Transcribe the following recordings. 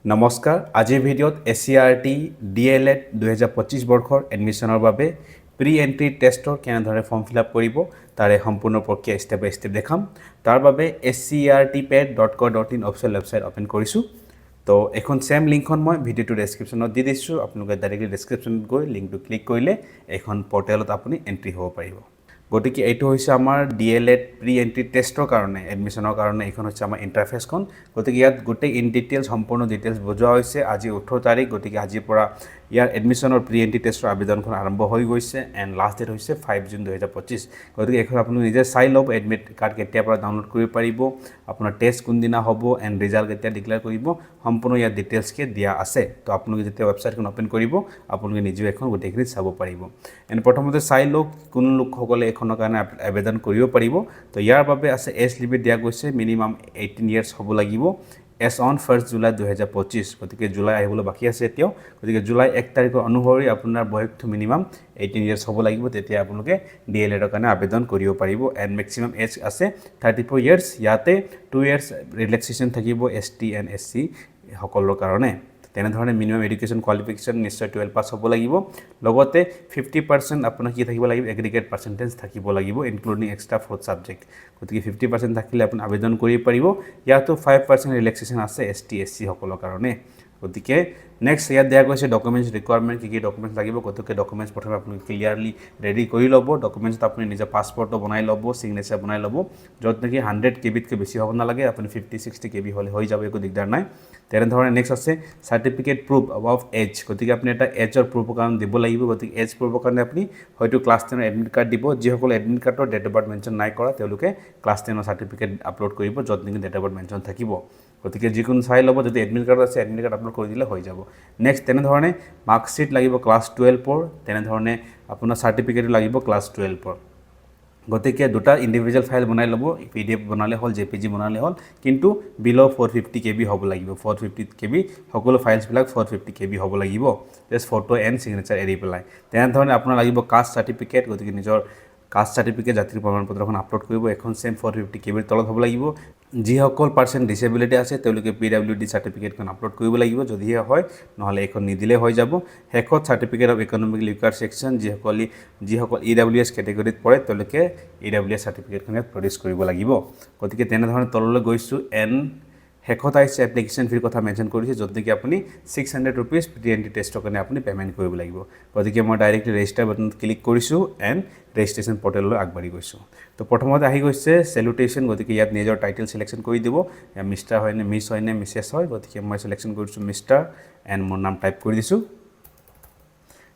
নমস্কাৰ আজিৰ ভিডিঅ'ত SCERT D.E.Ed 2025 বৰ্ষৰ এডমিশ্যনৰ বাবে প্ৰি এন্ট্ৰি টেষ্টৰ কেনেদৰে ফৰ্ম ফিল আপ কৰিব তাৰে সম্পূৰ্ণ প্ৰক্ৰিয়া ষ্টেপ বাই ষ্টেপ দেখাম তাৰ বাবে scertped.co.in অফিচিয়েল ৱেবছাইট ওপেন কৰিছোঁ তো এখন সেম লিংকখন মই ভিডিঅ'টো ডেসক্ৰিপশ্যনত দি দিছোঁ আপোনালোকে ডাইৰেক্টলি ডেসক্ৰিপশ্যনত গৈ লিংকটো ক্লিক কৰিলে এখন পৰ্টেলত আপুনি এন্ট্ৰি হ'ব পাৰিব গতিকে এইটো হৈছে আমাৰ D.E.Ed প্ৰি এন্ট্ৰি টেষ্টৰ কাৰণে এডমিশ্যনৰ কাৰণে এইখন হৈছে আমাৰ ইন্টাৰফেসখন গতিকে ইয়াত গোটেই ইন ডিটেইলছ সম্পূৰ্ণ ডিটেইলছ বুজোৱা হৈছে আজি 18 তাৰিখ গতিকে আজিৰ পৰা ইয়াৰ এডমিশ্যনৰ প্ৰি এন্ট্ৰি টেষ্টৰ আবেদনখন আৰম্ভ হৈ গৈছে এণ্ড লাষ্ট ডেট হৈছে 5 জুন 2025 গতিকে এখন আপুনি নিজে চাই লওক এডমিট কাৰ্ড কেতিয়াৰ পৰা ডাউনলোড কৰিব পাৰিব আপোনাৰ টেষ্ট কোনদিনা হ'ব এণ্ড ৰিজাল্ট কেতিয়া ডিক্লেয়াৰ কৰিব সম্পূৰ্ণ ইয়াত ডিটেইলছকে দিয়া আছে তো আপোনালোকে যেতিয়া ৱেবছাইটখন ওপেন কৰিব আপোনালোকে নিজে এখন গোটেইখিনি চাব পাৰিব এণ্ড প্ৰথমতে চাই লওক কোন লোকসকলে এখনৰ কাৰণে আবেদন কৰিব পাৰিব তো ইয়াৰ বাবে আছে এজ লিমিট দিয়া গৈছে মিনিমাম 18 ইয়াৰ্ছ হ'ব লাগিব as on 1st July 2025 গতিকে জুলাই আহিবলৈ বাকি আছে এতিয়াও গতিকে জুলাই 1 তাৰিখৰ অনুসৰি আপোনাৰ বয়সটো মিনিমাম 18 ইয়াৰ্ছ হ'ব লাগিব তেতিয়া আপোনালোকে D.E.Ed কাৰণে আবেদন কৰিব পাৰিব এণ্ড মেক্সিমাম এজ আছে 34 ইয়াৰ্ছ ইয়াতে 2 ইয়াৰ্ছ ৰিলেক্সেশ্যন থাকিব ST এণ্ড SC সকলৰ কাৰণে তেনেধৰণে মিনিমাম এডুকেশ্যন কোৱালিফিকেশ্যন নিশ্চয় 12 পাছ হ'ব লাগিব লগতে 50% আপোনাৰ কি থাকিব লাগিব এগ্ৰিগেট পাৰ্চেন্টেজ থাকিব লাগিব ইনক্লুডিং এক্সট্ৰা ফ'ৰ্থ সাবজেক্ট গতিকে 50% থাকিলে আপুনি আবেদন কৰিব পাৰিব ইয়াতো 5% ৰিলেক্সেশ্যন আছে ST SC সকলৰ কাৰণে গতিকে নেক্সট ইয়াত দিয়া গৈছে ডকুমেণ্টছ ৰিকুৱাৰমেণ্ট কি ডকুমেণ্টছ লাগিব গতিকে ডকুমেণ্টছ প্ৰথমে আপুনি ক্লিয়াৰলি ৰেডি কৰি ল'ব ডকুমেণ্টছত আপুনি নিজৰ পাছপৰ্টটো বনাই ল'ব চিগনেচাৰ বনাই ল'ব য'ত নেকি 100 কেবিতকৈ বেছি হ'ব নালাগে আপুনি 50-60 কেবি হ'লে হৈ যাব একো দিগদাৰ নাই তেনেধৰণে নেক্সট আছে চাৰ্টিফিকেট প্ৰুফ অফ এজ গতিকে আপুনি এটা এজৰ প্ৰুফৰ কাৰণে দিব লাগিব গতিকে এজ প্ৰুফৰ কাৰণে আপুনি হয়তো ক্লাছ 10ৰ এডমিট কাৰ্ড দিব যিসকলে এডমিট কাৰ্ডৰ ডেট অফ বাৰ্থ মেনশ্যন নাই কৰা তেওঁলোকে ক্লাছ 10ৰ চাৰ্টিফিকেট আপলোড কৰিব য'ত নেকি ডেট অফ বাৰ্থ মেনশ্যন থাকিব গতিকে যিকোনো চাই ল'ব যদি এডমিট কাৰ্ড আছে এডমিট কাৰ্ড আপলোড কৰি দিলে হৈ যাব নেক্সট তেনেধৰণে মাৰ্কশ্বিট লাগিব ক্লাছ 12ৰ তেনেধৰণে আপোনাৰ চাৰ্টিফিকেটো লাগিব ক্লাছ 12ৰ গতিকে দুটা ইণ্ডিভিজুৱেল ফাইল বনাই ল'ব PDF বনালে হ'ল JPG বনালে হ'ল কিন্তু বিলো 450 KB হ'ব লাগিব 450 KB সকলো ফাইলছবিলাক 450 KB হ'ব লাগিব জাষ্ট ফটো এণ্ড চিগনেচাৰ এৰি পেলাই তেনেধৰণে আপোনাৰ লাগিব কাষ্ট চাৰ্টিফিকেট গতিকে নিজৰ কাষ্ট চাৰ্টিফিকেট জাতিৰ প্ৰমাণপত্ৰখন আপলোড কৰিব এখন সেম 450 KB তলত হ'ব লাগিব যিসকল পাৰ্চন ডিসেবিলিটি আছে তেওঁলোকে PWD সাৰ্টিফিকেটখন আপলোড কৰিব লাগিব যদিহে হয় নহলে এখন নিদিলে হৈ যাব হেকত certificate of economic weaker section যিসকল EWS কেটেগৰীত পৰে তেওঁলোকে EWS সাৰ্টিফিকেটখন প্ৰডিউস কৰিব লাগিব গতিকে তেনেধৰণে তললৈ গৈছো এন হেকত আইছে এপ্লিকেশন ফিৰ কথা মেনশন কৰিছে যত নেকি আপুনি 600 रुपीस প্ৰি এন্ট্ৰি টেষ্টৰ কাৰণে আপুনি পেমেন্ট কৰিব লাগিব গতিকে মই ডাইৰেক্টলি ৰেজিষ্টাৰ বাটনত ক্লিক কৰিছো এণ্ড ৰেজিষ্ট্ৰেচন পৰ্টেললৈ আগবাঢ়ি গৈছো তো প্ৰথমতে আহি গৈছে সেলুটেশন গতিকে ইয়াত নিজৰ টাইটেল সিলেকশন কৰি দিব या মিস্টাৰ হয় নে মিস হয় নে মিসেস হয় গতিকে মই সিলেকশন কৰিছো মিস্টাৰ এণ্ড মোৰ নাম টাইপ কৰি দিছো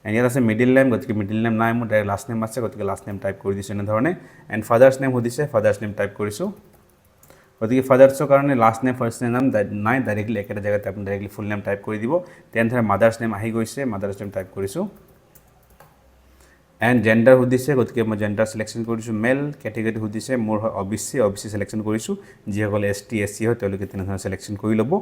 এণ্ড ইয়াত আছে মিডল নেম গতিকে মিডল নেম নাই মোৰ ডাইৰেক্ট লাষ্ট নেম আছে গতিকে লাষ্ট নেম টাইপ কৰি দিছো এনে ধৰণে এণ্ড ফাদাৰ্স নেম সুধিছে ফাদাৰ্স নেম টাইপ কৰিছো গতিকে ফাদাৰ্সৰ কাৰণে লাষ্ট নেম ফাৰ্ষ্ট নেম নাই ডাইৰেক্টলি একেটা জায়গাতে আপুনি ডাইৰেক্টলি ফুল নেম টাইপ কৰি দিব তেনেধৰণে মাদাৰ্স নেম আহি গৈছে মাদাৰ্স নেম টাইপ কৰিছো এণ্ড জেন্ডাৰ সুধিছে গতিকে মই জেন্ডাৰ সিলেকশন কৰিছো মেল ক্যাটেগৰী সুধিছে মোৰ OBC সিলেকশন কৰিছো যিসকল ST SC হয় তেওঁলোকে তেনেধৰণে সিলেকশন কৰি ল'ব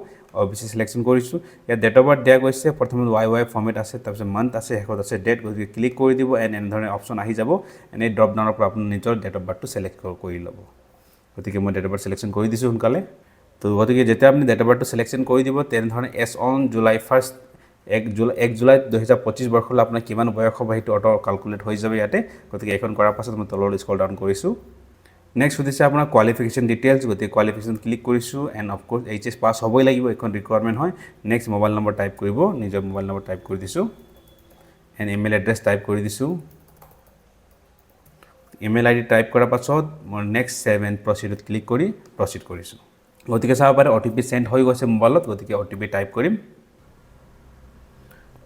OBC সিলেকশন কৰিছো ইয়াত ডেট অফ বাৰ্থ দিয়া গৈছে প্ৰথমে YY ফৰ্মেট আছে তাৰপিছত মান্থ আছে হেকত আছে ডেট গতিকে ক্লিক কৰি দিব এণ্ড এনেধৰণে অপচন আহি যাব এণ্ড এই ড্ৰপ ডাউনৰ পৰা আপুনি নিজৰ ডেট অফ বাৰ্থটো সিলেক্ট কৰি ল'ব গতিকে মই ডেট অফ বাৰ্থ সিলেকশন কৰি দিছো সোনকালে তো গতিকে যেতিয়া আপুনি ডেট অফ বাৰ্থটো সিলেকশন কৰি দিব তেনেধৰণে S on July 1st 1 July 2025 বৰ্ষলৈ আপোনাৰ কিমান বয়স হ'ব সেইটো অটো ক্যালকুলেট হৈ যাব ইয়াতে গতিকে এখন কৰাৰ পাছত মই তললৈ স্ক্ৰল ডাউন কৰিছো নেক্সট সুধিছে আপোনাৰ কোৱালিফিকেশ্যন ডিটেইলছ গতিকে কোৱালিফিকেশ্যন ক্লিক কৰিছো এণ্ড অফ কোৰ্স HS পাছ হ'বই লাগিব এখন ৰিকুৱাৰমেণ্ট হয় নেক্সট মোবাইল নম্বৰ টাইপ কৰিব নিজৰ মোবাইল নম্বৰ টাইপ কৰি দিছো এণ্ড ইমেইল এড্ৰেছ টাইপ কৰি দিছো ইমেইল ID টাইপ কৰাৰ পাছত মই নেক্সট 7 প্ৰচিডত ক্লিক কৰি প্ৰচিড কৰিছো গতিকে চাব পাৰে OTP সেন্ড হৈ গৈছে মোবাইলত গতিকে OTP টাইপ কৰিম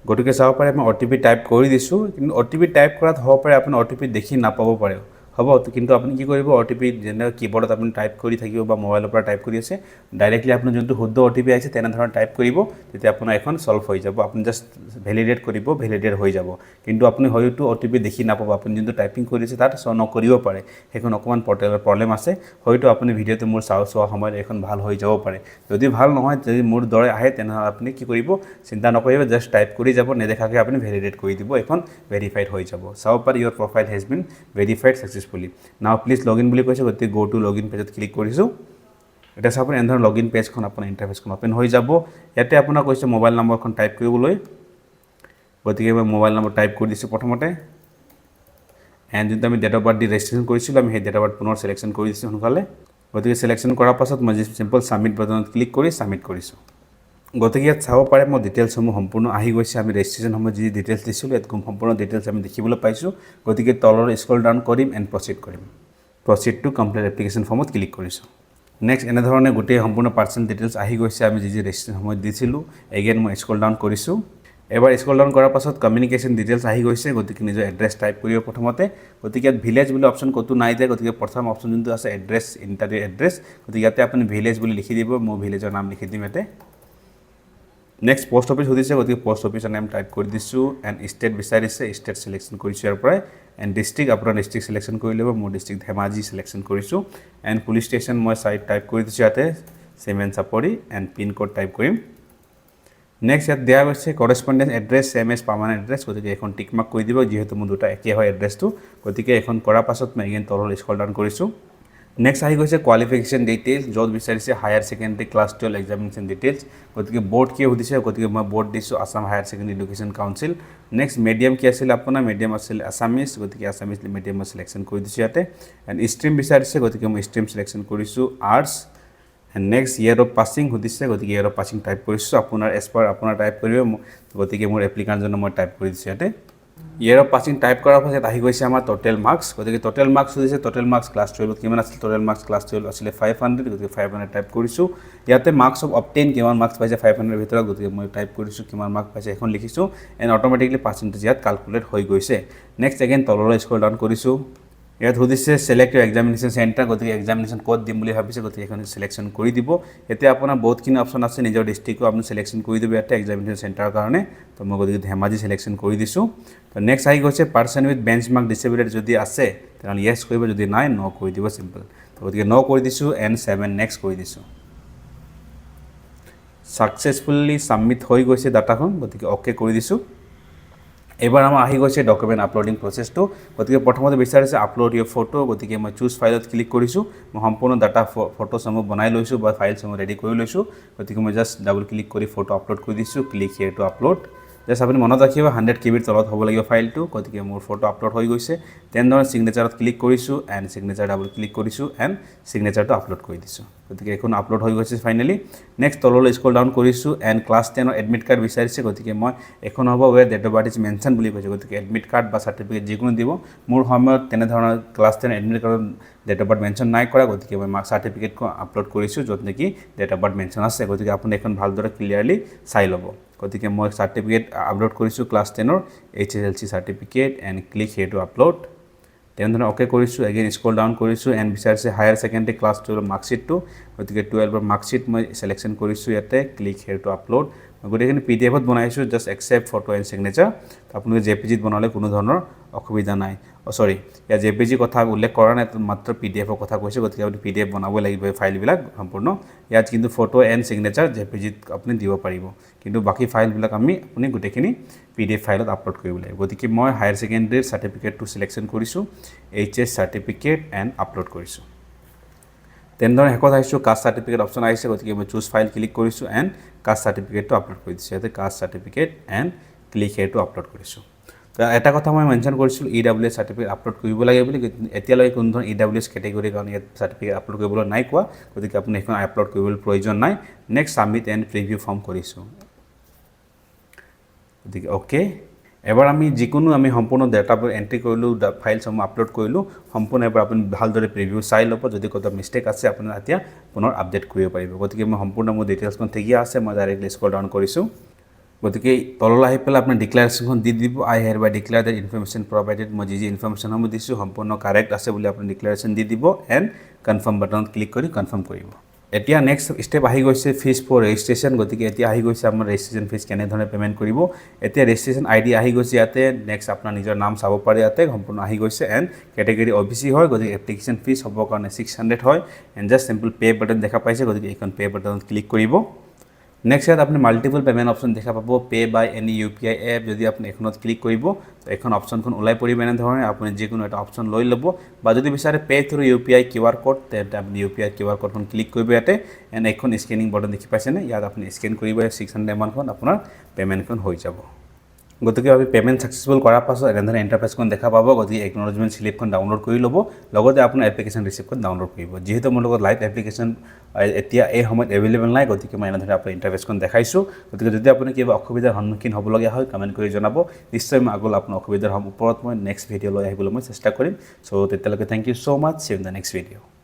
গতিকে চাব পাৰে মই OTP টাইপ কৰি দিছো কিন্তু OTP টাইপ কৰাত হ'ব পাৰে আপুনি OTP দেখি নাপাব পাৰে হ'ব কিন্তু আপুনি কি কৰিব OTP যেনে কিবোৰ্ডত আপুনি টাইপ কৰি থাকিব বা মোবাইলৰ পৰা টাইপ কৰি আছে ডাইৰেক্টলি আপুনি যোনটো শুদ্ধ OTP আহিছে তেনে ধৰণৰ টাইপ কৰিব তেতিয়া আপোনাৰ এখন সলভ হৈ যাব আপুনি জাস্ট ভ্যালিডেট কৰিব ভ্যালিডেট হৈ যাব কিন্তু আপুনি হয়তো OTP দেখি নাপাব আপুনি যোনটো টাইপিং কৰিছে তাত শো নকৰিব পাৰে হেখন অকমান পৰ্টেলৰ প্ৰবলেম আছে হয়তো আপুনি ভিডিঅটো মোৰ চোৱা সময়ত এখন ভাল হৈ যাব পাৰে যদি ভাল নহয় যদি মোৰ দৰে আহে তেনে আপুনি কি কৰিব চিন্তা নকৰিব জাস্ট টাইপ কৰি যাব নেদেখাকে আপুনি ভ্যালিডেট কৰি দিব এখন ভেৰিফাইড হৈ যাব চাব পাৰে your profile has been verified successfully নাও প্লিজ লগইন বুলি কৈছে গতি গো টু লগইন পেজত ক্লিক কৰিছো এটা চাব এনেধৰণৰ লগইন পেজখন আপোনাৰ ইণ্টাৰফেচখন ওপেন হৈ যাব ইয়াতে আপোনাৰ কৈছে মোবাইল নম্বৰখন টাইপ কৰিবলৈ গতিকে মই মোবাইল নম্বৰ টাইপ কৰি দিছোঁ প্ৰথমতে এণ্ড যোনটো আমি ডেট অফ বাৰ্থ দি ৰেজিষ্ট্ৰেশ্যন কৰিছিলোঁ আমি সেই ডেট অফ বাৰ্থ পুনৰ চিলেকশ্যন কৰি দিছোঁ সোনকালে গতিকে চিলেকশ্যন কৰাৰ পাছত মই চিম্পল ছাবমিট বাটনত ক্লিক কৰি ছাবমিট কৰিছোঁ গতিকে ইয়াত চাব পাৰে মই ডিটেইলছসমূহ সম্পূৰ্ণ আহি গৈছে আমি ৰেজিষ্ট্ৰেশ্যন সময়ত যি ডিটেইলছ দিছিলোঁ ইয়াত সম্পূৰ্ণ ডিটেইলছ আমি দেখিবলৈ পাইছোঁ গতিকে তলৰ স্ক্ৰল ডাউন কৰিম and proceed to complete application ফৰ্মত ক্লিক কৰিছোঁ নেক্সট এনেধৰণে গোটেই সম্পূৰ্ণ পাৰ্চনেল ডিটেইলছ আহি গৈছে আমি যি ৰেজিষ্ট্ৰেশ্যন সময়ত দিছিলোঁ এগেইন মই স্ক্ৰল ডাউন কৰিছোঁ এবাৰ স্ক্ৰল ডাউন কৰাৰ পাছত কমিউনিকেশ্যন ডিটেইলছ আহি গৈছে গতিকে নিজৰ এড্ৰেছ টাইপ কৰিব প্ৰথমতে গতিকে ইয়াত ভিলেজ বুলি অপশ্যন ক'তো নাই দিয়া গতিকে প্ৰথম অপশ্যন যোনটো আছে এড্ৰেছ ইণ্টাৰ দি এড্ৰেছ গতিকে ইয়াতে আপুনি ভিলেজ বুলি লিখি দিব মই ভিলেজৰ নাম লিখি দিম ইয়াতে নেক্সট পোষ্ট অফিচ সুধিছে গতিকে পোষ্ট অফিচৰ নাম টাইপ কৰি দিছোঁ এণ্ড ষ্টেট বিচাৰিছে ষ্টেট চিলেকশ্যন কৰিছোঁ ইয়াৰ পৰাই এণ্ড ডিষ্ট্ৰিক্ট আপোনাৰ ডিষ্ট্ৰিক্ট চিলেকশ্যন কৰি ল'ব মোৰ ডিষ্ট্ৰিক্ট ধেমাজি চিলেকশ্যন কৰিছোঁ এণ্ড পুলিচ ষ্টেচন মই চাইড টাইপ কৰি দিছোঁ ইয়াতে Simen Chapori and pin code type কৰিম নেক্সট ইয়াত দিয়া হৈছে correspondence address same as permanent address গতিকে এখন টিক মাৰ্ক কৰি দিব যিহেতু মোৰ দুটা একে হয় এড্ৰেছটো গতিকে এখন কৰাৰ পাছত মই এগেইন তললৈ স্ক্ৰল ডাউন কৰিছোঁ নেক্সট আহি গৈছে কোৱালিফিকেশ্যন ডিটেইলছ য'ত বিচাৰিছে higher secondary class 12 examination details গতিকে বৰ্ড কি সুধিছে গতিকে মই বৰ্ড দিছোঁ Assam higher secondary education council next medium কি আছিল আপোনাৰ মিডিয়াম আছিল আছামিজ গতিকে আছামিজ মিডিয়াম মই চিলেকশ্যন কৰি দিছোঁ ইয়াতে এণ্ড ষ্ট্ৰীম বিচাৰিছে গতিকে মই ষ্ট্ৰীম চিলেকশ্যন কৰিছোঁ arts and next year of passing সুধিছে গতিকে ইয়েৰ অফ পাছিং টাইপ কৰিছোঁ আপোনাৰ এজ পাৰ আপোনাৰ টাইপ কৰিব গতিকে মোৰ এপ্লিকাণ্টজনৰ মই টাইপ কৰি দিছোঁ ইয়াতে ইয়েৰ অফ পাছিং টাইপ কৰাৰ পাছত আহি গৈছে আমাৰ টোটেল মাৰ্কছ গতিকে টোটেল মাৰ্কছ সুধিছে টোটেল মাৰ্কছ ক্লাছ 12ত কিমান আছিল টোটেল মাৰ্কছ ক্লাছ 12 আছিলে 500 গতিকে 500 টাইপ কৰিছোঁ ইয়াতে মাৰ্কছ অফ অবটেইন কিমান মাৰ্কছ পাইছে 500 ভিতৰত গতিকে মই টাইপ কৰিছোঁ কিমান মাৰ্কছ পাইছে এখন লিখিছোঁ এণ্ড অট'মেটিকলি পাৰ্চেণ্টেজ ইয়াত কালকুলেট হৈ গৈছে নেক্সট এগেইন তললৈ স্ক্ৰল ডাউন কৰিছোঁ ইয়াত সুধিছে চিলেক্ট ইউৰ এক্সামিনেশ্যন চেণ্টাৰ গতিকে এক্সামিনেশ্যন ক'ত দিম বুলি ভাবিছে গতিকে এখন চিলেকশ্যন কৰি দিব এতিয়া আপোনাৰ বহুতখিনি অপশ্যন আছে নিজৰ ডিষ্ট্ৰিক্টটো আপুনি চিলেকশ্যন কৰি দিব ইয়াতে এক্সামিনেশ্যন চেণ্টাৰৰ কাৰণে তো মই গতিকে ধেমাজি চিলেকশ্যন কৰি দিছোঁ তো নেক্সট আহি গৈছে person with bench mark disability যদি আছে তেনেহ'লে য়েছ কৰিব যদি নাই ন কৰি দিব চিম্পল তো গতিকে ন কৰি দিছোঁ এণ্ড 7 নেক্সট কৰি দিছোঁ ছাকচেছফুলি ছাবমিট হৈ গৈছে ডাটাখন গতিকে অ'কে কৰি দিছোঁ এবাৰ আমাৰ আহি গৈছে ডকুমেণ্ট আপলোডিং প্ৰচেছটো গতিকে প্ৰথমতে বিচাৰিছে আপলোড ইয়ৰ ফটো গতিকে মই চুজ ফাইলত ক্লিক কৰিছোঁ মই সম্পূৰ্ণ ডাটা ফটোসমূহ বনাই লৈছোঁ বা ফাইলসমূহ ৰেডি কৰি লৈছোঁ গতিকে মই জাষ্ট ডাবল ক্লিক কৰি ফটো আপলোড কৰি দিছোঁ click here to upload just আপুনি মনত ৰাখিব 100 KB তলত হ'ব লাগিব ফাইলটো গতিকে মোৰ ফটো আপলোড হৈ গৈছে তেনেধৰণে ছিগনেচাৰত ক্লিক কৰিছোঁ এণ্ড ছিগনেচাৰ ডাবল ক্লিক কৰিছোঁ এণ্ড ছিগনেচাৰটো আপলোড কৰি দিছোঁ গতিকে এখন আপলোড হৈ গৈছে ফাইনেলি নেক্সট তললৈ স্ক্ৰল ডাউন কৰিছোঁ এণ্ড ক্লাছ 10ৰ এডমিট কাৰ্ড বিচাৰিছে গতিকে মই এখন হ'ব where date of birth is mention বুলি কৈছোঁ গতিকে এডমিট কাৰ্ড বা চাৰ্টিফিকেট যিকোনো দিব মোৰ সময়ত তেনেধৰণৰ ক্লাছ 10 এডমিট কাৰ্ডত ডেট অফ বাৰ্থ মেনশ্যন নাই কৰা গতিকে মই চাৰ্টিফিকেটখন আপলোড কৰিছোঁ য'ত নেকি ডেট অফ বাৰ্থ মেনশ্যন আছে গতিকে আপুনি এখন ভালদৰে ক্লিয়াৰলি চাই ল'ব গতিকে মই চাৰ্টিফিকেট আপলোড কৰিছোঁ ক্লাছ 10ৰ HSLC certificate and click here to upload তেনেধৰণে অ'কে কৰিছোঁ এগেইন স্ক্ৰল ডাউন কৰিছোঁ এণ্ড বিচাৰিছে হায়াৰ ছেকেণ্ডেৰী ক্লাছ 12ৰ মাৰ্কশ্বিটটো গতিকে 12ৰ মাৰ্কশ্বিট মই চিলেকশ্যন কৰিছোঁ ইয়াতে ক্লিক হিয়াৰ টু আপলোড মই গোটেইখিনি PDFত বনাইছোঁ just accept photo and signature আপোনালোকে JPGত বনালে কোনো ধৰণৰ অসুবিধা নাই সৰি ইয়াত JPG কথা উল্লেখ কৰা নাই মাত্ৰ PDFৰ কথা কৈছে গতিকে আপুনি PDF বনাব লাগিব এই ফাইলবিলাক সম্পূৰ্ণ ইয়াত কিন্তু ফটো এণ্ড ছিগনেচাৰ JPGত আপুনি দিব পাৰিব কিন্তু বাকী ফাইলবিলাক আপুনি গোটেইখিনি PDF ফাইলত আপলোড কৰিব লাগিব গতিকে মই হায়াৰ ছেকেণ্ডেৰীৰ চাৰ্টিফিকেটটো চিলেকশ্যন কৰিছোঁ HS চাৰ্টিফিকেট এণ্ড আপলোড কৰিছোঁ তেনেধৰণে শেষত আহিছোঁ কাষ্ট চাৰ্টিফিকেট অপশ্যন আহিছে গতিকে মই চুজ ফাইল ক্লিক কৰিছোঁ এণ্ড কাষ্ট চাৰ্টিফিকেটটো আপলোড কৰি দিছোঁ ইয়াতে caste certificate and click here to upload কৰিছোঁ তো এটা কথা মই মেনশ্যন কৰিছিলোঁ EWS চাৰ্টিফিকেট আপলোড কৰিব লাগে বুলি এতিয়ালৈকে কোনো ধৰণৰ EWS কেটেগৰীৰ কাৰণে ইয়াত চাৰ্টিফিকেট আপলোড কৰিবলৈ নাই কোৱা গতিকে আপুনি এখন আপলোড কৰিবলৈ প্ৰয়োজন নাই next submit and preview form কৰিছোঁ গতিকে অ'কে এবাৰ আমি যিকোনো আমি সম্পূৰ্ণ ডাটাবোৰ এণ্ট্ৰি কৰিলোঁ ফাইলসমূহ আপলোড কৰিলোঁ সম্পূৰ্ণ এবাৰ আপুনি ভালদৰে প্ৰিভিউ চাই ল'ব যদি ক'ৰবাত মিষ্টেক আছে আপুনি এতিয়া পুনৰ আপডেট কৰিব পাৰিব গতিকে মই সম্পূৰ্ণ মোৰ ডিটেইলছখন ঠিকেই আছে মই ডাইৰেক্টলি স্ক্ৰল ডাউন কৰিছোঁ গতিকে তললৈ আহি পেলাই আপোনাৰ ডিক্লাৰেশ্যনখন দি দিব I hereby declare that information provided মই যি ইনফৰমেশ্যনসমূহ দিছোঁ সম্পূৰ্ণ কাৰেক্ট আছে বুলি আপুনি ডিক্লাৰেশ্যন দি দিব এণ্ড কনফাৰ্ম বাটনত ক্লিক কৰি কনফাৰ্ম কৰিব এতিয়া নেক্সট ষ্টেপ আহি গৈছে ফিজ ফৰ ৰেজিষ্ট্ৰেশ্যন গতিকে এতিয়া আহি গৈছে আপোনাৰ ৰেজিষ্ট্ৰেশ্যন ফিজ কেনেধৰণে পে'মেণ্ট কৰিব এতিয়া ৰেজিষ্ট্ৰেশ্যন ID আহি গৈছে ইয়াতে নেক্সট আপোনাৰ নিজৰ নাম চাব পাৰে ইয়াতে সম্পূৰ্ণ আহি গৈছে এণ্ড কেটেগৰী OBC হয় গতিকে এপ্লিকেশ্যন ফিজ হ'বৰ কাৰণে 600 হয় and just simple pay' button দেখা পাইছে গতিকে এইখন পে' বাটনত ক্লিক কৰিব নেক্সট ইয়াত আপুনি মাল্টিপল পেমেণ্ট অপশ্যন দেখা পাব পে বাই এনি UPI এপ যদি আপুনি এখনত ক্লিক কৰিব তো এখন অপশ্যনখন ওলাই পৰিব এনেধৰণে আপুনি যিকোনো এটা অপশ্যন লৈ ল'ব বা যদি বিচাৰে pay through UPI QR code তেন্তে আপুনি UPI QR কোডখন ক্লিক কৰিব ইয়াতে এণ্ড এখন স্কেনিং বটন দেখি পাইছেনে ইয়াত আপুনি স্কেন কৰিব 600 এমাউণ্টখন আপোনাৰ পেমেণ্টখন হৈ যাব গতিকে আমি পেমেণ্ট সাকসেসফুল কৰাৰ পাছত এনেধৰণে ইণ্টাৰফেচখন দেখা পাব গতিকে একনলেজমেণ্ট স্লিপখন ডাউনলোড কৰি ল'ব লগতে আপোনাৰ এপ্লিকেশ্যন ৰিচিপ্টখন ডাউনলোড কৰিব যিহেতু মোৰ লগত লাইভ এপ্লিকেশ্যন এতিয়া এই সময়ত এভেইলেবল নাই গতিকে মই এনেধৰণে আপোনাৰ ইণ্টাৰফেচখন দেখাইছোঁ গতিকে যদি আপুনি কিবা অসুবিধাৰ সন্মুখীন হ'বলগীয়া হয় কমেণ্ট কৰি জনাব নিশ্চয় মই আগলৈ আপোনাৰ অসুবিধাৰ ওপৰত মই নেক্সট ভিডিঅ' লৈ আহিবলৈ মই চেষ্টা কৰিম চ' তেতিয়ালৈকে thank you so' much see you in the next video'